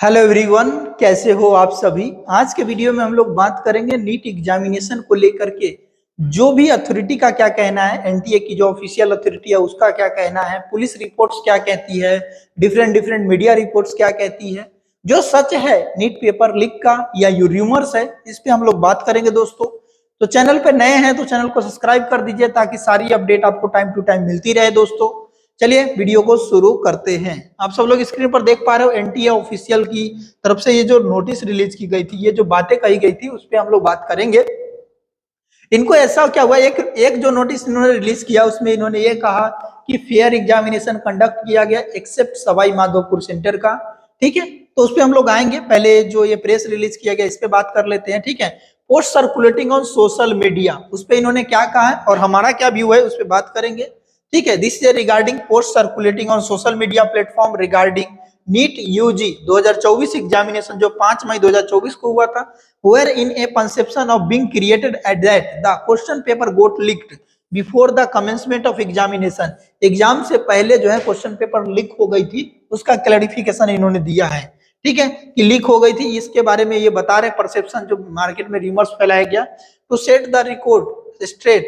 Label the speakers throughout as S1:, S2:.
S1: Hello everyone, कैसे हो आप सभी। आज के वीडियो में हम लोग बात करेंगे नीट एग्जामिनेशन को लेकर के। जो भी अथॉरिटी का क्या कहना है, एनटीए की जो ऑफिशियल अथॉरिटी है उसका क्या कहना है, पुलिस रिपोर्ट्स क्या कहती है, डिफरेंट डिफरेंट मीडिया रिपोर्ट्स क्या कहती है, जो सच है नीट पेपर लीक का या यू र्यूमर्स है, इस पे हम लोग बात करेंगे दोस्तों। तो चैनल पे नए हैं तो चैनल को सब्सक्राइब कर दीजिए ताकि सारी अपडेट आपको टाइम टू टाइम मिलती रहे दोस्तों। चलिए वीडियो को शुरू करते हैं। आप सब लोग स्क्रीन पर देख पा रहे हो एनटीए ऑफिशियल की तरफ से ये जो नोटिस रिलीज की गई थी, ये जो बातें कही गई थी उस पर हम लोग बात करेंगे। इनको ऐसा क्या हुआ, एक जो नोटिस इन्होंने रिलीज किया उसमें इन्होंने ये कहा कि फेयर एग्जामिनेशन कंडक्ट किया गया एक्सेप्ट सवाई माधोपुर सेंटर का। ठीक है, तो उस पर हम लोग आएंगे। पहले जो ये प्रेस रिलीज किया गया इस पे बात कर लेते हैं। ठीक है, post circulating on social media, उस पर इन्होंने क्या कहा है और हमारा क्या व्यू है उस पर बात करेंगे। ठीक है, this is regarding post circulating on social media platform regarding NEET UG 2024 examination जो 5 मई 2024 को हुआ था, wherein a conception of being created at that the question paper got leaked before the commencement of examination. Exam से पहले जो है question paper leak हो गई थी, उसका क्लैरिफिकेशन इन्होंने दिया है। ठीक है, कि लीक हो गई थी, इसके बारे में ये बता रहे परसेप्शन जो मार्केट में रिमर्स फैलाया गया। To set the record straight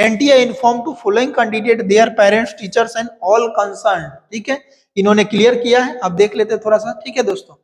S1: NTA informed to following candidate their parents teachers and all concerned। ठीक है, इन्होंने क्लियर किया है। अब देख लेते हैं थोड़ा सा। ठीक है दोस्तों,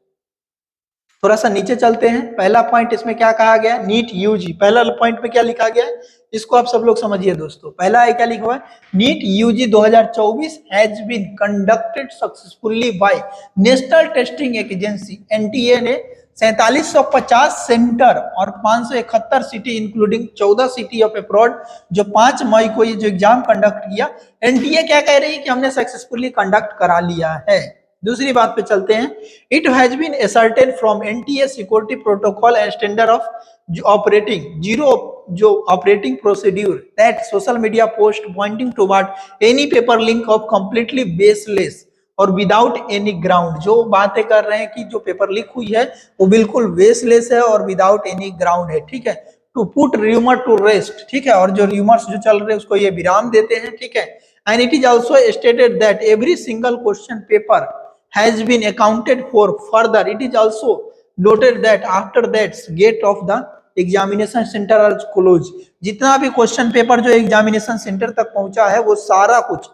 S1: थोड़ा सा नीचे चलते हैं। पहला पॉइंट इसमें क्या कहा गया, नीट यूजी। पहला पॉइंट पे क्या लिखा गया है इसको आप सब लोग समझिए दोस्तों। पहला है क्या लिखा हुआ है, NEET UG 2024 has been conducted successfully by National Testing Agency. NTA ने 4750 सेंटर और 571 city including 14 city of abroad जो 5 मई को ये जो एग्जाम कंडक्ट किया, एनटीए क्या कह रही है कि हमने सक्सेसफुली कंडक्ट करा लिया है। दूसरी बात पे चलते हैं। It has been ascertain from NTA security protocol and standard of operating zero जो operating procedure that social media post pointing toward any paper link of completely baseless और विदाउट एनी ग्राउंड। जो बातें कर रहे हैं कि जो पेपर लीक हुई है वो बिल्कुल बेसलेस है और विदाउट एनी ग्राउंड है। ठीक है, to put rumour to rest. ठीक है, और जो र्यूमर्स जो चल रहे हैं उसको ये विराम देते हैं। ठीक है, and it is also stated that every single question paper has been accounted for further. It is also noted that after that gate of the examination center are closed। जितना भी क्वेश्चन पेपर जो examination centre तक पहुंचा है वो सारा कुछ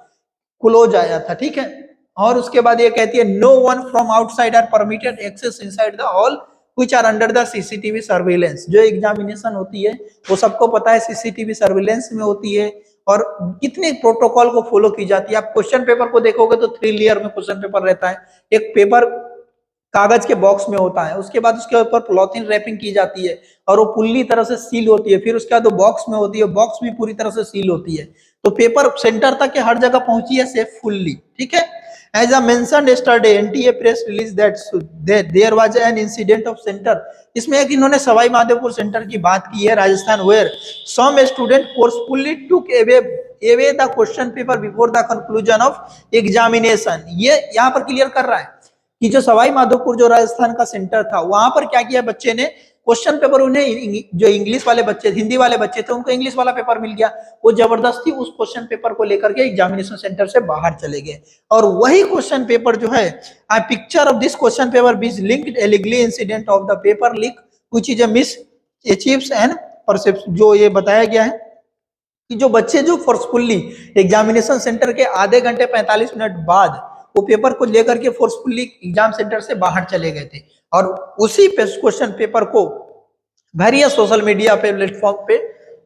S1: close आया था। ठीक है, और उसके बाद ये कहती है no one from outside are permitted access inside the hall which are under the CCTV surveillance. जो एग्जामिनेशन होती है वो सबको पता है सीसीटीवी सर्विलेंस में होती है और कितने प्रोटोकॉल को फॉलो की जाती है। आप क्वेश्चन पेपर को देखोगे तो 3 लेयर में क्वेश्चन पेपर रहता है। एक पेपर कागज के बॉक्स में होता है, उसके बाद उसके ऊपर पॉलीथीन रैपिंग की जाती है और वो पूरी तरह से सील होती है। फिर उसके बाद वो बॉक्स में होती है, बॉक्स भी पूरी तरह से सील होती है। तो पेपर सेंटर तक के हर जगह पहुंची है सेफ फुल्ली। ठीक है, as I mentioned yesterday NTA press release that there was an incident of center। इसमें एक इन्होंने सवाई माधोपुर सेंटर की बात की है Rajasthan, where some student forcefully took away the question paper before the conclusion of examination। ये यहाँ पर क्लियर कर रहा है कि जो सवाई माधोपुर जो राजस्थान का सेंटर था वहां पर क्या किया बच्चे ने, क्वेश्चन पेपर उन्हें जो इंग्लिश वाले बच्चे हिंदी वाले बच्चे थे उनको इंग्लिश वाला पेपर मिल गया, वो जबरदस्ती उस क्वेश्चन पेपर को लेकर के एग्जामिनेशन सेंटर से बाहर चले गए। और वही क्वेश्चन पेपर जो है, I picture of this question paper being linked allegedly incident of the paper leak which is a mischievous and perception. जो ये बताया गया है कि जो बच्चे जो फोर्सफुली एग्जामिनेशन सेंटर के आधे घंटे 45 मिनट बाद वो पेपर को लेकर के फोर्सफुली एग्जाम सेंटर से बाहर चले गए थे और उसी क्वेश्चन पेपर को वेरियस सोशल मीडिया पे प्लेटफॉर्म पे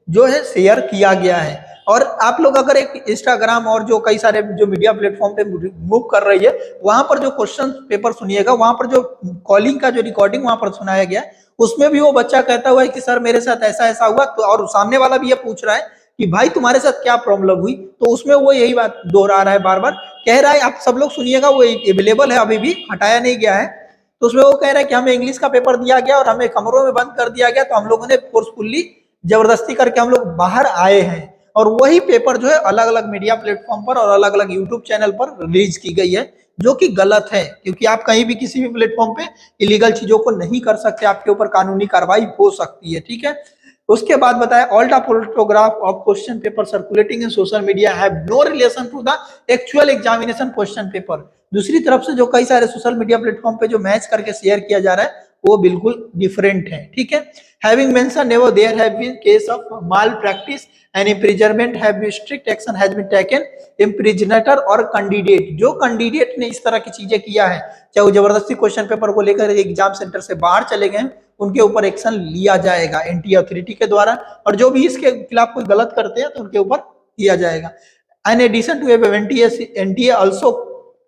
S1: जो है शेयर किया गया है। और आप लोग अगर एक इंस्टाग्राम और जो कई सारे जो मीडिया प्लेटफॉर्म पे मूव कर रही है वहां पर जो क्वेश्चन पेपर सुनिएगा, वहां पर जो कॉलिंग का जो रिकॉर्डिंग वहां पर सुनाया गया उसमें भी वो बच्चा कहता हुआ है कि सर मेरे साथ ऐसा ऐसा हुआ, तो और सामने वाला भी ये पूछ रहा है कि भाई तुम्हारे साथ क्या प्रॉब्लम हुई, तो उसमें वो यही बात दोहरा रहा है, बार बार कह रहा है। आप सब लोग सुनिएगा, वो अवेलेबल है, अभी भी हटाया नहीं गया है। तो उसमें वो कह रहा है कि हमें इंग्लिश का पेपर दिया गया और हमें कमरों में बंद कर दिया गया, तो हम लोगों ने फोर्सफुली जबरदस्ती करके हम लोग बाहर आए हैं। और वही पेपर जो है अलग अलग मीडिया प्लेटफॉर्म पर और अलग अलग यूट्यूब चैनल पर रिलीज की गई है, जो कि गलत है, क्योंकि आप कहीं भी किसी भी प्लेटफॉर्म पे इलीगल चीजों को नहीं कर सकते, आपके ऊपर कानूनी कार्रवाई हो सकती है। ठीक है, उसके बाद बताया all the photograph of question paper circulating in social media have no relation to the actual examination question paper. दूसरी तरफ से जो कई सारे सोशल मीडिया प्लेटफॉर्म पे जो मैच करके शेयर किया जा रहा है वो बिल्कुल डिफरेंट है, ठीक है। Having mention never there have been case of malpractice and imprisonment have been strict action has been taken इम्प्रिजनेटर और कैंडिडेट, जो कैंडिडेट ने इस तरह की चीजें किया है, चाहे वो जबरदस्ती क्वेश्चन पेपर को लेकर एग्जाम सेंटर से बाहर चले गए, उनके ऊपर एक्शन लिया जाएगा एनटीए अथॉरिटी के द्वारा, और जो भी इसके खिलाफ कोई गलत करते हैं तो उनके ऊपर किया जाएगा। In addition to NTA also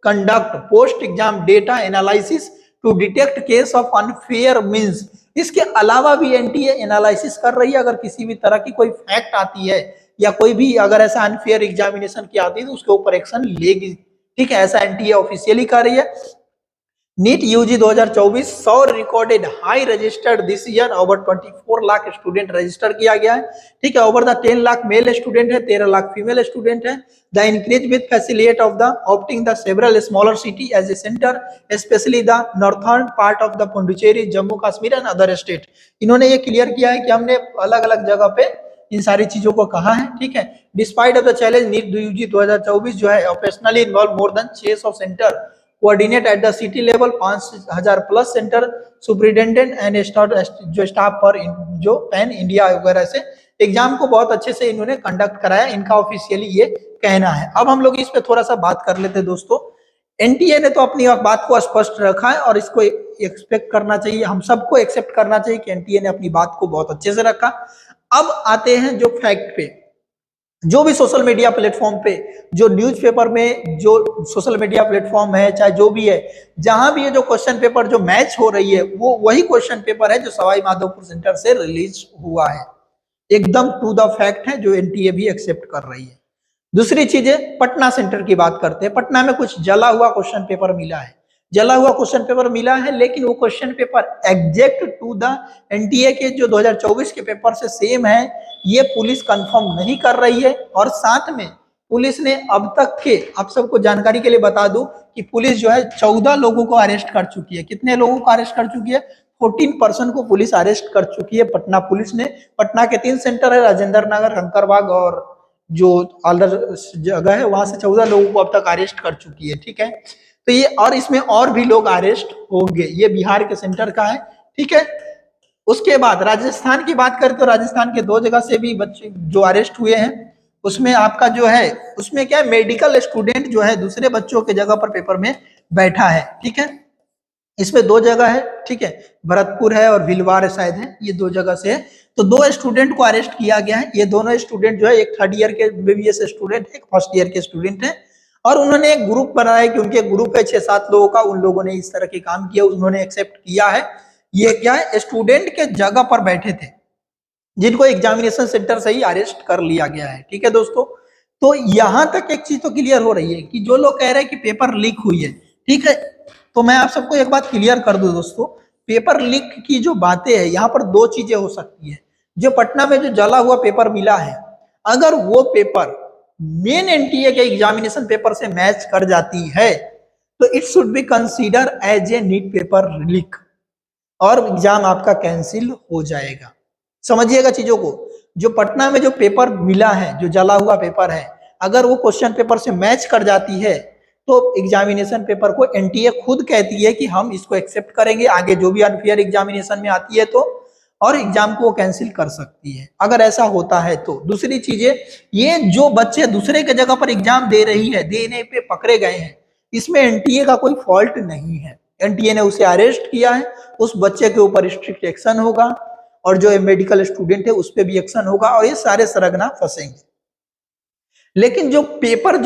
S1: conduct post-exam data analysis to detect case of unfair means। इसके अलावा भी एनटीए एनालिसिस कर रही है, अगर किसी भी तरह की कोई फैक्ट आती है या कोई भी अगर ऐसा अनफेयर एग्जामिनेशन की आती है तो उसके ऊपर एक्शन लेगी, ठीक है, ऐसा एनटीए ऑफिशियली कर रही है। NEET UG 2024 saw recorded high registered this year, over 24 lakh student register किया गया है, ठीक है। Over the 10 lakh male student है, 13 लाख फीमेल स्टूडेंट है। The increase with facilitate of the opting the several smaller city as a centre, specially the northern part of the Puducherry, Jammu Kashmir and other state. इन्होंने ये clear किया है कि हमने अलग अलग जगह पे इन सारी चीजों को कहा है, ठीक है। Despite of the challenge NEET UG 2024 जो है operationally involve more than 600 centre, coordinate at the city level 5000 plus centre, superintendent and जो स्टाफ पर जो पैन इंडिया वगैरह से एग्जाम को बहुत अच्छे से इन्होंने कंडक्ट कराया, इनका ऑफिशियली ये कहना है। अब हम लोग इस पे थोड़ा सा बात कर लेते हैं दोस्तों। एनटीए ने तो अपनी बात को स्पष्ट रखा है और इसको एक्सपेक्ट करना चाहिए, हम सबको एक्सेप्ट करना चाहिए कि एनटीए ने अपनी बात को बहुत अच्छे से रखा। अब आते हैं जो फैक्ट पे, जो भी सोशल मीडिया प्लेटफॉर्म पे, जो न्यूज़पेपर में, जो सोशल मीडिया प्लेटफॉर्म है, चाहे जो भी है, जहां भी ये जो क्वेश्चन पेपर जो मैच हो रही है वो वही क्वेश्चन पेपर है जो सवाई माधोपुर सेंटर से रिलीज हुआ है, एकदम टू द फैक्ट है, जो एनटीए भी एक्सेप्ट कर रही है। दूसरी चीज है पटना सेंटर की बात करते हैं। पटना में कुछ जला हुआ क्वेश्चन पेपर मिला है, जला हुआ क्वेश्चन पेपर मिला है, लेकिन वो question paper exact to the NTA के जो 2024 के पेपर से सेम है, ये पुलिस कंफर्म नहीं कर रही है। और साथ में पुलिस ने अब तक के, आप सबको जानकारी के लिए बता दूं कि पुलिस जो है 14 लोगों को अरेस्ट कर चुकी है। कितने लोगों को अरेस्ट कर चुकी है? 14% को पुलिस अरेस्ट कर चुकी है पटना पुलिस ने। पटना के 3 सेंटर है, राजेंद्र नगर, कंकरबाग और जो अदर जगह है, वहां से 14 लोगों को अब तक अरेस्ट कर चुकी है, ठीक है। तो ये, और इसमें और भी लोग अरेस्ट होंगे, ये बिहार के सेंटर का है, ठीक है। उसके बाद राजस्थान की बात करें तो राजस्थान के 2 जगह से भी बच्चे जो अरेस्ट हुए हैं, उसमें आपका जो है, उसमें क्या है, मेडिकल स्टूडेंट जो है दूसरे बच्चों के जगह पर पेपर में बैठा है, ठीक है। इसमें 2 जगह है, ठीक है, भरतपुर है और भिलवार शायद है, ये 2 जगह से है। तो 2 स्टूडेंट को अरेस्ट किया गया है। ये दोनों स्टूडेंट जो है, एक 3rd ईयर के एमबीबीएस स्टूडेंट है, एक 1st ईयर के स्टूडेंट है, और उन्होंने एक ग्रुप बनाया कि उनके ग्रुप है 6-7 लोगों का, उन लोगों ने इस तरह के काम किया, उन्होंने एक्सेप्ट किया है। ये क्या है, स्टूडेंट के जगह पर बैठे थे जिनको एग्जामिनेशन सेंटर से ही अरेस्ट कर लिया गया है, ठीक है दोस्तों। तो यहां तक एक चीज तो क्लियर हो रही है कि जो लोग कह रहे हैं कि पेपर लीक हुई है, ठीक है, तो मैं आप सबको एक बात क्लियर कर दूं दोस्तों, पेपर लीक की जो बातें हैं, यहाँ पर 2 चीजें हो सकती है। जो पटना में जो जला हुआ पेपर मिला है, अगर वो पेपर मेन एनटीए के एग्जामिनेशन पेपर से मैच कर जाती है तो it should be consider as a NEET paper leak और एग्जाम आपका कैंसिल हो जाएगा। समझिएगा चीजों को। जो पटना में जो पेपर मिला है, जो जला हुआ पेपर है, अगर वो क्वेश्चन पेपर से मैच कर जाती है तो एग्जामिनेशन पेपर को एनटीए खुद कहती है कि हम इसको एक्सेप्ट करेंगे, आगे जो भी अनफेयर एग्जामिनेशन में आती है तो, और एग्जाम को कैंसिल कर सकती है अगर ऐसा होता है तो। दूसरी चीजें, ये जो बच्चे दूसरे के जगह पर एग्जाम दे रही है, देने पे पकड़े गए हैं, इसमें एनटीए का कोई फॉल्ट नहीं है। एनटीए ने उसे अरेस्ट किया है, उस बच्चे के ऊपर स्ट्रिक्ट एक्शन होगा, और जो मेडिकल स्टूडेंट है उस पर भी एक्शन होगा, और ये सारे सरगना फंसेंगे। लेकिन जो पेपर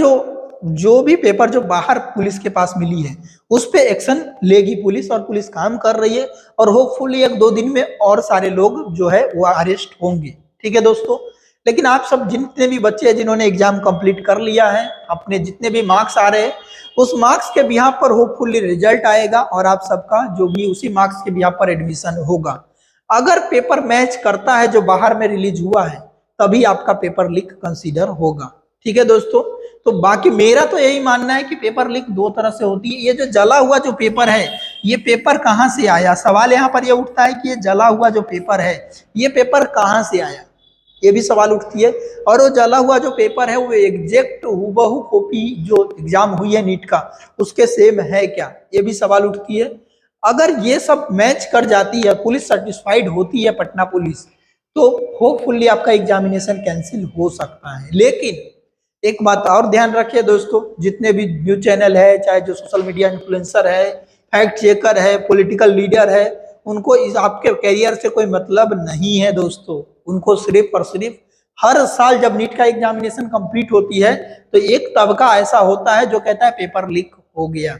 S1: जो भी पेपर जो बाहर पुलिस के पास मिली है, उस पे एक्शन लेगी पुलिस, और पुलिस काम कर रही है, और होपफुली 1-2 दिन में और सारे लोग जो है वो अरेस्ट होंगे, ठीक है दोस्तों। लेकिन आप सब जितने भी बच्चे हैं जिन्होंने एग्जाम कंप्लीट कर लिया है, अपने जितने भी मार्क्स आ रहे हैं, उस मार्क्स के बिहाफ पर होपफुली रिजल्ट आएगा और आप सबका जो भी उसी मार्क्स के बिहाफ पर एडमिशन होगा। अगर पेपर मैच करता है जो बाहर में रिलीज हुआ है, तभी आपका पेपर लीक कंसीडर होगा, ठीक है दोस्तों। तो बाकी मेरा तो यही मानना है कि पेपर लीक 2 तरह से होती है। ये जो जला हुआ जो पेपर है, ये पेपर कहां से आया? सवाल यहाँ पर ये उठता है कि ये जला हुआ जो पेपर है, ये पेपर कहां से आया? ये भी सवाल उठती है। और वो जला हुआ जो पेपर है वो एग्जैक्ट हूबहू कॉपी जो एग्जाम हुई है नीट का उसके सेम है क्या, ये भी सवाल उठती है। अगर ये सब मैच कर जाती है, पुलिस सेटिस्फाइड होती है पटना पुलिस, तो होपफुली आपका एग्जामिनेशन कैंसिल हो सकता है। लेकिन एक बात और ध्यान रखिए दोस्तों, जितने भी न्यूज चैनल है, चाहे जो सोशल मीडिया इन्फ्लुएंसर है, फैक्ट चेकर है, पॉलिटिकल लीडर है, उनको इस आपके करियर से कोई मतलब नहीं है दोस्तों। उनको सिर्फ और सिर्फ हर साल जब नीट का एग्जामिनेशन कंप्लीट होती है तो एक तबका ऐसा होता है जो कहता है पेपर लीक हो गया।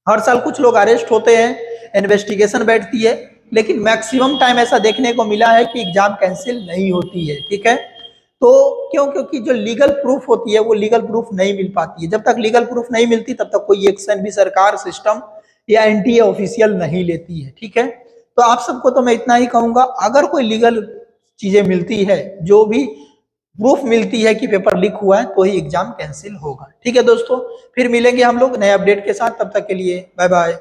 S1: हर साल कुछ लोग अरेस्ट होते हैं, इन्वेस्टिगेशन बैठती है, लेकिन मैक्सिमम टाइम ऐसा देखने को मिला है कि एग्जाम कैंसिल नहीं होती है। ठीक है, तो क्यों? क्योंकि जो लीगल प्रूफ होती है वो लीगल प्रूफ नहीं मिल पाती है। जब तक लीगल प्रूफ नहीं मिलती तब तक कोई एक्शन भी सरकार, सिस्टम या एनटीए ऑफिशियल नहीं लेती है। ठीक है, तो आप सबको तो मैं इतना ही कहूंगा, अगर कोई लीगल चीजें मिलती है, जो भी प्रूफ मिलती है कि पेपर लीक हुआ है, तो ही एग्जाम कैंसिल होगा। ठीक है दोस्तों, फिर मिलेंगे हम लोग नए अपडेट के साथ, तब तक के लिए बाय बाय।